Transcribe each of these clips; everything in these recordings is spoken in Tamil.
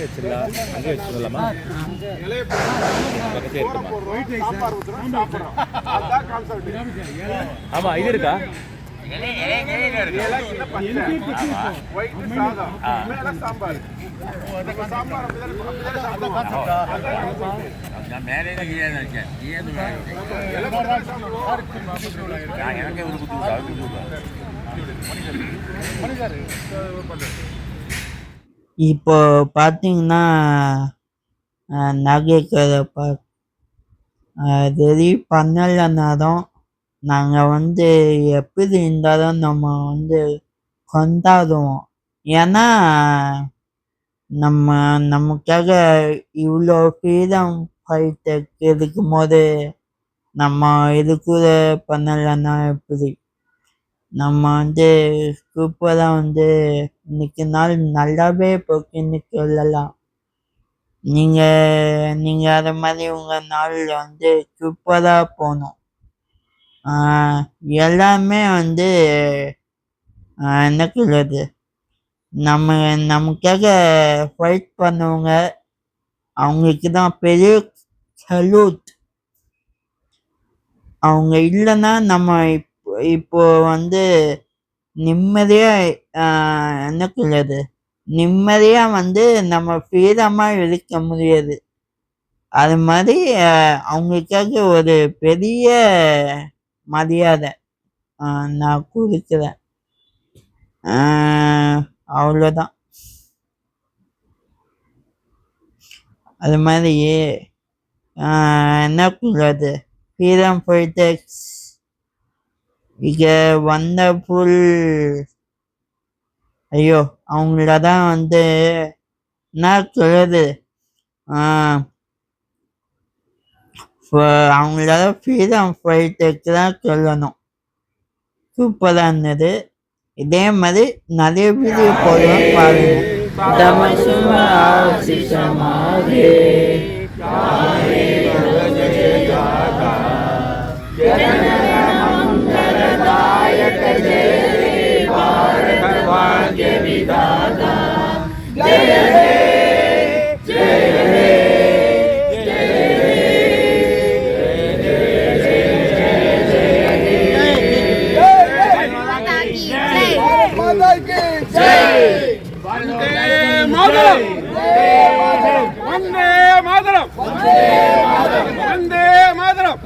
வச்சிடலாம், அங்கே வச்சுக்கலாமா? பக்கத்தே இருக்குமா? ஆமா, இது இருக்கா? இப்போ பார்த்தீங்கன்னா நகைக்கதை ரெடி பண்ணலைனாலும் நாங்கள் எப்படி இருந்தாலும் நம்ம கொண்டாடுவோம். ஏன்னா நமக்காக இவ்வளோ ஃப்ரீடம் ஃபைட்டர் இருக்கும்போது நம்ம இது கூட பண்ணலைன்னா எப்படி? நம்ம சூப்பராக இன்னைக்கு நாள் நல்லாவே போக்குன்னு சொல்லலாம். நீங்கள் அது மாதிரி உங்கள் நாள் சூப்பராக போகணும். எல்லாமே என்ன சொல்கிறது, நமக்காக ஃபைட் பண்ணவங்க அவங்களுக்கு தான் பெரிய சல்யூட். அவங்க இல்லைன்னா நம்ம இப்போ நிம்மதியாக என்ன சொல்கிறது, நிம்மதியாக நம்ம ஃப்ரீடமாக இருக்க முடியாது. அது மாதிரி அவங்களுக்காக ஒரு பெரிய மரியாதை நான் கொடுக்குறேன். அவ்வளோதான். அது மாதிரி என்ன சொல்கிறது, ஃப்ரீடம் ஃபைட்டர்ஸ் இக வண்டர்ஃபுல். ஐயோ, அவங்கள தான் என்ன சொல்கிறது, அவங்கள ஃப்ரீடம் ஃபைட்டர்க்கு தான் சொல்லணும். சூப்பராக இருந்தது. இதே மாதிரி நிறைய வீடியோ போடுவேன், பாருங்கள்.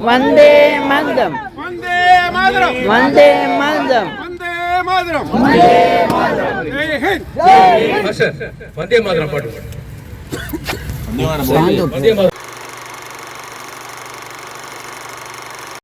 वंदे मातरम वंदे मातरम वंदे मातरम वंदे मातरम वंदे मातरम जय हिंद जय हिंद वंदे मातरम पाडु वंदे मातरम